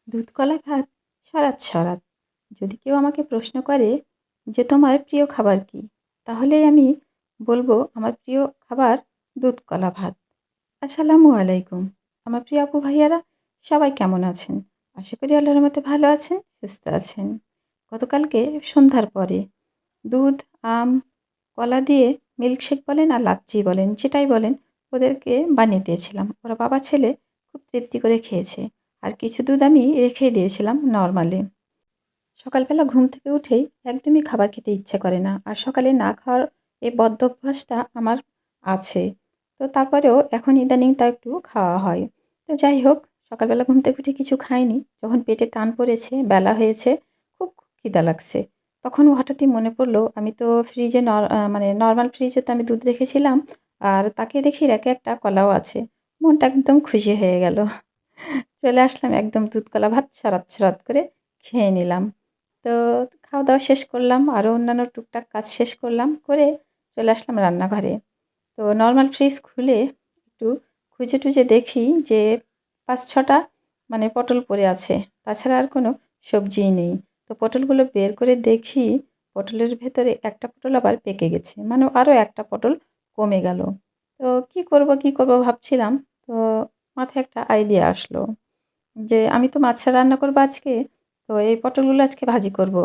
দুধ কলা ভাত সারাত সারাত। যদি কেউ আমাকে প্রশ্ন করে যে তোমার প্রিয় খাবার কি, তাহলে আমি বলবো আমার প্রিয় খাবার দুধ কলা ভাত। আসসালামু আলাইকুম। আমার প্রিয় আপু ভাইয়ারা সবাই কেমন আছেন? আশা করি আল্লাহর রহমতে ভালো আছেন, সুস্থ আছেন। গতকালকে সন্ধ্যার পরে দুধ, আম, কলা দিয়ে মিল্কশেক বলেন আর লাচ্ছি বলেন, যেটাই বলেন, ওদেরকে বানিয়ে দিয়েছিলাম। ওরা বাবা ছেলে খুব তৃপ্তি করে খেয়েছে। আর কিছু দুধ আমি রেখে দিয়েছিলাম নরমালি। সকালবেলা ঘুম থেকে উঠেই একদমই খাবার খেতে ইচ্ছে করে না। আর সকালে না খাওয়ার এই বদ্ধ অভ্যাসটা আমার আছে। তো তারপরেও এখন ইদানিং তা একটু খাওয়া হয়। তো যাই হোক, সকালবেলা ঘুম থেকে উঠে কিছু খাইনি। যখন পেটে টান পড়েছে, বেলা হয়েছে, খুব খিদা লাগছে। তখন হঠাৎই মনে পড়লো আমি তো ফ্রিজে মানে নরমাল ফ্রিজে তো আমি দুধ রেখেছিলাম। আর তাকে দেখি রেকে একটা কলাও আছে। মনটা একদম খুশি হয়ে গেল। চলে আসলাম একদম দুধ কলা ভাত সারাত সারাত করে খেয়ে নিলাম। তো খাওয়া-দাওয়া শেষ করলাম। আরও অন্যান্য টুকটাক কাজ শেষ করলাম। করে চলে আসলাম রান্নাঘরে। তো নরমাল ফ্রিজ খুলে একটু খুঁজে-টুজে দেখি যে ৫-৬ টা মানে পটল পড়ে আছে। তাছাড়া আর কোনো সবজিই নেই। তো পটলগুলো বের করে দেখি পটলের ভেতরে একটা পটল আবার পেকে গেছে। মানে আরও একটা পটল কমে গেল। তো কি করব ভাবছিলাম। তো মাথায় একটা আইডিয়া আসলো। যে আমি তো মাছ রান্না করব আজকে, তো এই পটলগুলো আজকে ভাজি করব।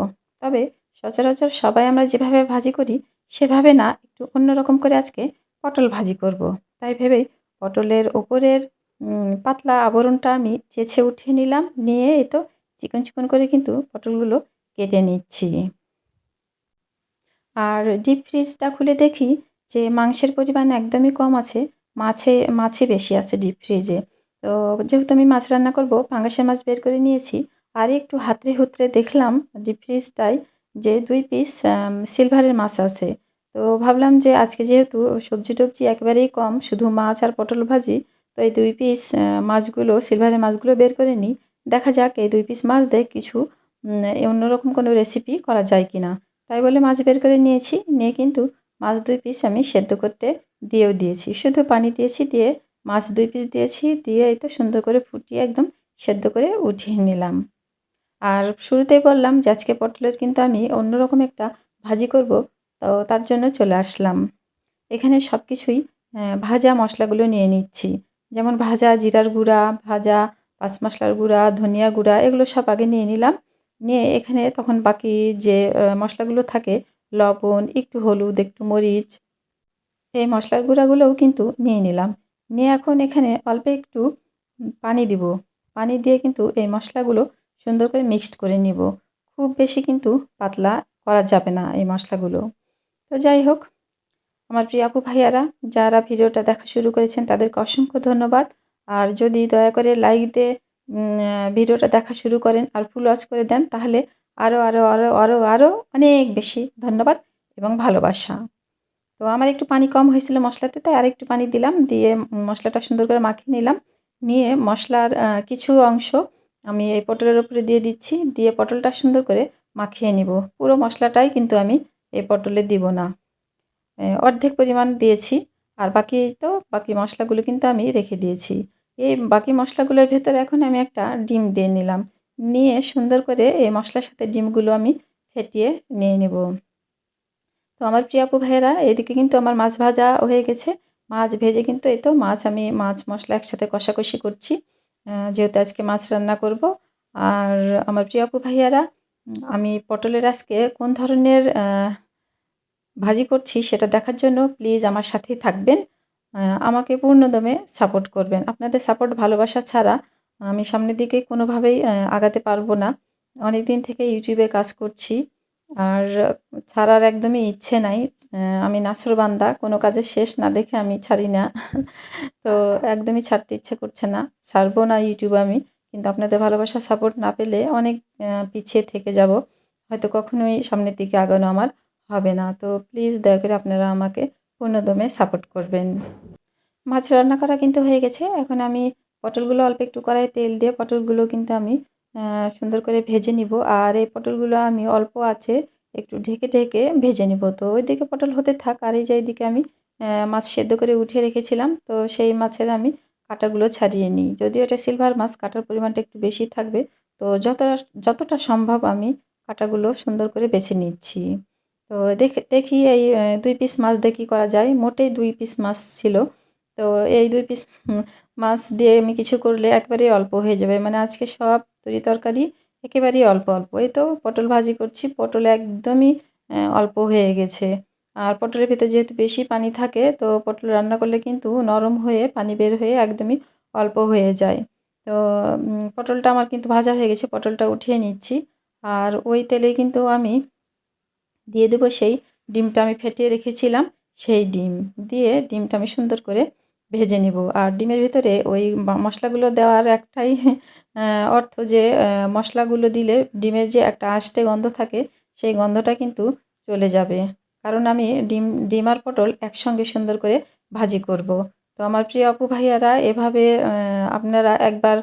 তবে সচরাচর সবাই আমরা যেভাবে ভাজি করি সেভাবে না, একটু অন্যরকম করে আজকে পটল ভাজি করব। তাই ভেবেই পটলের ওপরের পাতলা আবরণটা আমি চেঁছে উঠিয়ে নিলাম। নিয়ে এই তো চিকন, চিকন করে কিন্তু পটলগুলো কেটে নিচ্ছি। আর ডিপ ফ্রিজটা খুলে দেখি যে মাংসের পরিমাণ একদমই কম আছে। মাছই বেশি আছে ডিপ ফ্রিজে। তো যেহেতু আমি মাছ রান্না করব, পাঙ্গাসের মাছ বের করে নিয়েছি। আর একটু হাতড়ে-হুতড়ে দেখলাম ডিপ ফ্রিজটায় যে ২ পিস সিলভারের মাছ আছে। তো ভাবলাম যে আজকে যেহেতু সবজি-টবজি একেবারেই কম, শুধু মাছ আর পটল ভাজি, তো এই ২ পিস মাছগুলো, সিলভারের মাছগুলো বের করে নিই। দেখা যাক এই ২ পিস মাছ দিয়ে কিছু অন্যরকম কোনো রেসিপি করা যায় কিনা। তাই বলে মাছ বের করে নিয়েছি। নিয়ে কিন্তু মাছ ২ পিস আমি সেদ্ধ করতে দিয়েও দিয়েছি। শুধু পানি দিয়েছি, দিয়ে মাছ ২ পিস দিয়েছি, দিয়ে এই তো সুন্দর করে ফুটিয়ে একদম সেদ্ধ করে উঠিয়ে নিলাম। আর শুরুতেই বললাম যে আজকে পটলের কিন্তু আমি অন্যরকম একটা ভাজি করব। তো তার জন্য চলে আসলাম। এখানে সবকিছুই ভাজা মশলাগুলো নিয়ে নিচ্ছি। যেমন ভাজা জিরার গুঁড়া, ভাজা পাঁচ মশলার গুঁড়া, ধনিয়া গুঁড়া, এগুলো সব আগে নিয়ে নিলাম। নিয়ে এখানে তখন বাকি যে মশলাগুলো থাকে, লবণ, একটু হলুদ, একটু মরিচ, এই মশলার গুঁড়াগুলোও কিন্তু নিয়ে নিলাম। নিয়ে এখন এখানে অল্প একটু পানি দিব। পানি দিয়ে কিন্তু এই মশলাগুলো সুন্দর করে মিক্সড করে নিব। খুব বেশি কিন্তু পাতলা করা যাবে না এই মশলাগুলো। তো যাই হোক, আমার প্রিয় আপু ভাইয়ারা যারা ভিডিওটা দেখা শুরু করেছেন তাদেরকে অসংখ্য ধন্যবাদ। আর যদি দয়া করে লাইক দিয়ে ভিডিওটা দেখা শুরু করেন আর ফুল ওয়াচ করে দেন, তাহলে আরও অনেক বেশি ধন্যবাদ এবং ভালোবাসা। তো আমার একটু পানি কম হয়েছিল মশলাতে, তাই আরেকটু পানি দিলাম। দিয়ে মশলাটা সুন্দর করে মাখিয়ে নিলাম। নিয়ে মশলার কিছু অংশ আমি এই পটলের উপরে দিয়ে দিচ্ছি। দিয়ে পটলটা সুন্দর করে মাখিয়ে নিব। পুরো মশলাটাই কিন্তু আমি এই পটলে দিব না। অর্ধেক পরিমাণ দিয়েছি। আর বাকি মশলাগুলো কিন্তু আমি রেখে দিয়েছি। এই বাকি মশলাগুলোর ভেতরে এখন আমি একটা ডিম দিয়ে নিলাম। নিয়ে সুন্দর করে এই মশলার সাথে ডিমগুলো আমি ফেটিয়ে নিয়ে নেব। তো আমার প্রিয় আপু ভাইয়েরা, এদিকে কিন্তু আমার মাছ ভাজা হয়ে গেছে। মাছ ভেজে কিন্তু এই তো মাছ মশলা একসাথে কষাকষি করছি। যেহেতু আজকে মাছ রান্না করব। আর আমার প্রিয় আপু ভাইয়ারা, আমি পটলের আজকে কোন ধরনের ভাজি করছি সেটা দেখার জন্য প্লিজ আমার সাথেই থাকবেন। আমাকে পূর্ণদমে সাপোর্ট করবেন। আপনাদের সাপোর্ট ভালোবাসা ছাড়া আমি সামনের দিকে কোনোভাবেই আগাতে পারবো না। অনেকদিন থেকে ইউটিউবে কাজ করছি। আর ছাড়ার একদমই ইচ্ছে নাই। আমি নাছোড়বান্দা, কোনো কাজের শেষ না দেখে আমি ছাড়ি না। তো একদমই ছাড়তে ইচ্ছে করছে না। ছাড়বো না ইউটিউব আমি। কিন্তু আপনাদের ভালোবাসা সাপোর্ট না পেলে অনেক পিছিয়ে থেকে যাব। হয়তো কখনোই সামনের দিকে আগানো আমার হবে না। তো প্লিজ দয়া করে আপনারা আমাকে পূর্ণদমে সাপোর্ট করবেন। মাছ রান্না করা কিন্তু হয়ে গেছে। এখন আমি পটলগুলো অল্প একটু কড়াইয়ে তেল দিয়ে পটলগুলো কিন্তু আমি সুন্দর করে ভেজে নিব। আর এই পটলগুলো আমি অল্প আঁচে একটু ঢেকে ভেজে নিব। তো ওইদিকে পটল হতে থাক, আর এই যে এইদিকে আমি মাছ সেদ্ধ করে উঠিয়ে রেখেছিলাম। তো সেই মাছের আমি কাঁটাগুলো ছাড়িয়ে নিই। যদিও এটা সিলভার মাছ, কাঁটার পরিমাণটা একটু বেশি থাকবে। তো যতটা সম্ভব আমি কাঁটাগুলো সুন্দর করে বেছে নিচ্ছি। তো দেখি এই 2 পিস মাছ দিয়ে কী করা যায়। মোটেই 2 পিস মাছ ছিল। তো এই 2 পিস মাছ দিয়ে আমি কিছু করলে একবারেই অল্প হয়ে যাবে। মানে আজকে সব তরি-তরকারি একেবারেই অল্প, অল্প। এই তো পটল ভাজি করছি। পটল একদমই অল্প হয়ে গেছে। আর পটলের ভিতরে যেহেতু বেশি পানি থাকে, তো পটল রান্না করলে কিন্তু নরম হয়ে পানি বের হয়ে একদমই অল্প হয়ে যায়। তো পটলটা আমার কিন্তু ভাজা হয়ে গেছে। পটলটা উঠিয়ে নিচ্ছি। আর ওই তেলেই কিন্তু আমি দিয়ে দেবো সেই ডিমটা আমি ফেটিয়ে রেখেছিলাম, সেই ডিম দিয়ে ডিমটা আমি সুন্দর করে ভেজে নিব। আর ডিমের ভিতরে ওই মশলাগুলো দেওয়ার একটাই অর্থ যে মশলাগুলো দিলে ডিমের যে একটা আষ্টে গন্ধ থাকে, সেই গন্ধটা কিন্তু চলে যাবে। কারণ আমি ডিম আর পটল একসঙ্গে সুন্দর করে ভাজি করব। তো আমার প্রিয় আপু ভাইয়ারা, এভাবে আপনারা একবার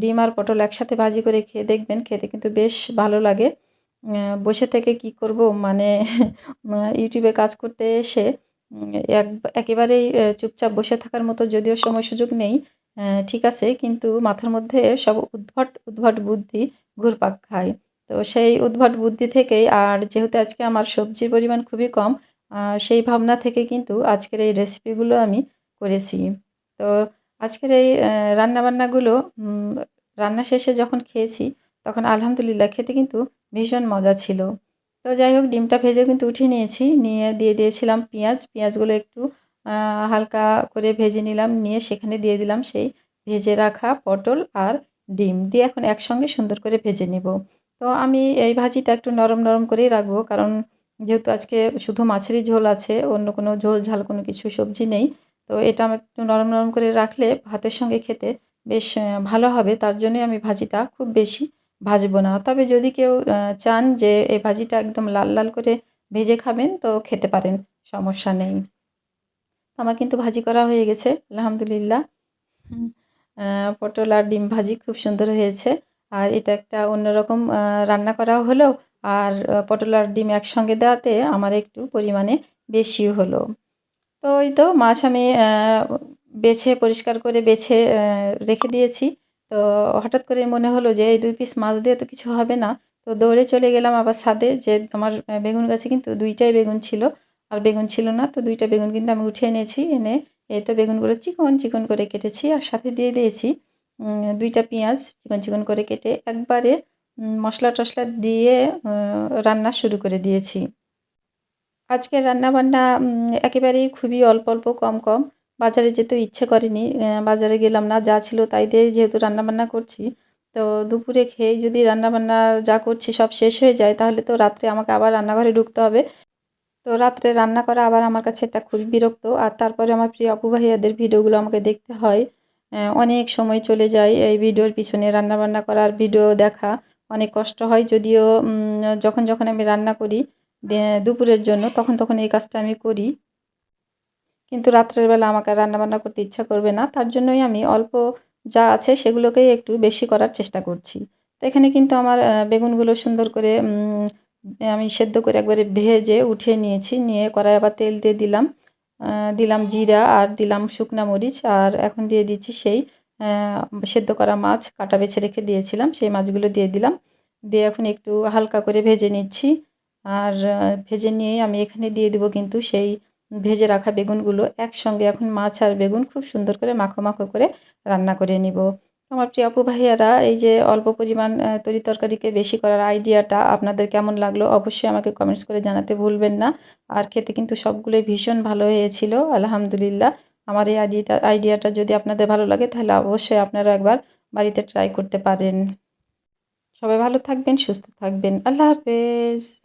ডিম আর পটল একসাথে ভাজি করে খেয়ে দেখবেন। খেতে কিন্তু বেশ ভালো লাগে। বসে থেকে কি করব, মানে ইউটিউবে কাজ করতে এসে উম এক একেবারেই চুপচাপ বসে থাকার মতো যদিও সময় সুযোগ নেই, ঠিক আছে, কিন্তু মাথার মধ্যে সব উদ্ভট, উদ্ভট বুদ্ধি ঘুরপাক খায়। তো সেই উদ্ভট বুদ্ধি থেকেই, আর যেহেতু আজকে আমার সবজির পরিমাণ খুবই কম, সেই ভাবনা থেকে কিন্তু আজকের এই রেসিপিগুলো আমি করেছি। তো আজকের এই রান্নাবান্নাগুলো রান্না শেষে যখন খেয়েছি, তখন আলহামদুলিল্লাহ খেতে কিন্তু ভীষণ মজা ছিল। তো যাই হোক, ডিমটা ভেজেও কিন্তু উঠিয়ে নিয়েছি। নিয়ে দিয়ে দিয়েছিলাম পেঁয়াজ। পেঁয়াজগুলো একটু হালকা করে ভেজে নিলাম। নিয়ে সেখানে দিয়ে দিলাম সেই ভেজে রাখা পটল আর ডিম। দিয়ে এখন একসঙ্গে সুন্দর করে ভেজে নিব। তো আমি এই ভাজিটা একটু নরম, নরম করেই রাখবো। কারণ যেহেতু আজকে শুধু মাছেরই ঝোল আছে, অন্য কোনো ঝোল ঝাল কোনো কিছু সবজি নেই। তো এটা আমি একটু নরম, নরম করে রাখলে ভাতের সঙ্গে খেতে বেশ ভালো হবে। তার জন্যই আমি ভাজিটা খুব বেশি ভাজবো না। তবে যদি কেউ চান যে এই ভাজিটা একদম লাল, লাল করে ভেজে খাবেন, তো খেতে পারেন, সমস্যা নেই। আমার কিন্তু ভাজি করা হয়ে গেছে আলহামদুলিল্লাহ। হুম, পটল আর ডিম ভাজি খুব সুন্দর হয়েছে। আর এটা একটা অন্যরকম রান্না করাও হলো। আর পটল আর ডিম একসঙ্গে দেওয়াতে আমার একটু পরিমাণে বেশিও হলো। তো ওই তো মাছ আমি বেছে পরিষ্কার করে বেছে রেখে দিয়েছি। তো হঠাৎ করে মনে হলো যে এই 2 পিস মাছ দিয়ে তো কিছু হবে না। তো দৌড়ে চলে গেলাম আবার ছাদে, যে আমার বেগুন গাছে কিন্তু 2 টাই বেগুন ছিল। আর বেগুন ছিল না। তো 2 টা বেগুন কিন্তু আমি উঠিয়ে এনেছি। এনে এই তো বেগুনগুলো চিকন, চিকন করে কেটেছি। আর সাথে দিয়ে দিয়েছি 2 টা পেঁয়াজ চিকন, চিকন করে কেটে একবারে মশলা-টশলা দিয়ে রান্না শুরু করে দিয়েছি। আজকের রান্নাবান্না একেবারেই খুবই অল্প, অল্প, কম, কম। বাজারে যেতেও ইচ্ছে করেনি। বাজারে গেলাম না। যা ছিল তাই দিয়েই যেহেতু রান্নাবান্না করছি, তো দুপুরে খেয়েই যদি রান্নাবান্না যা করছি সব শেষ হয়ে যায়, তাহলে তো রাত্রে আমাকে আবার রান্নাঘরে ঢুকতে হবে। তো রাত্রে রান্না করা আবার আমার কাছে এটা খুবই বিরক্ত। আর তারপরে আমার প্রিয় আপু ভাইয়াদের ভিডিওগুলো আমাকে দেখতে হয়। অনেক সময় চলে যায় এই ভিডিওর পিছনে। রান্নাবান্না করার ভিডিও দেখা অনেক কষ্ট হয়। যদিও যখন আমি রান্না করি দুপুরের জন্য, তখন এই কাজটা আমি করি। কিন্তু রাত্রের বেলা আমাকে আর রান্নাবান্না করতে ইচ্ছা করবে না। তার জন্যই আমি অল্প যা আছে সেগুলোকেই একটু বেশি করার চেষ্টা করছি। তো এখানে কিন্তু আমার বেগুনগুলো সুন্দর করে আমি সেদ্ধ করে একবারে ভেজে উঠিয়ে নিয়েছি। নিয়ে কড়াইয়ে আবার তেল দিয়ে দিলাম। দিলাম জিরা আর দিলাম শুকনা মরিচ। আর এখন দিয়ে দিচ্ছি সেই আ সেদ্ধ করা মাছ, কাটা বেছে রেখে দিয়েছিলাম। সেই মাছগুলো দিয়ে দিলাম। দিয়ে এখন একটু হালকা করে ভেজে নিচ্ছি। আর ভেজে নিয়েই আমি এখানে দিয়ে দিব কিন্তু সেই ভেজে রাখা বেগুনগুলো একসঙ্গে। এখন মাছ আর বেগুন খুব সুন্দর করে মাখো, মাখো করে রান্না করে নিব। আমার প্রিয় আপু ভাইয়ারা, এই যে অল্প পরিমাণ তরি-তরকারিকে বেশি করার আইডিয়াটা আপনাদের কেমন লাগলো অবশ্যই আমাকে কমেন্টস করে জানাতে ভুলবেন না। আর খেতে কিন্তু সবগুলোই ভীষণ ভালো হয়েছিল আলহামদুলিল্লাহ। আমার এই আইডিয়াটা যদি আপনাদের ভালো লাগে, তাহলে অবশ্যই আপনারা একবার বাড়িতে ট্রাই করতে পারেন। সবাই ভালো থাকবেন, সুস্থ থাকবেন। আল্লাহ হাফেজ।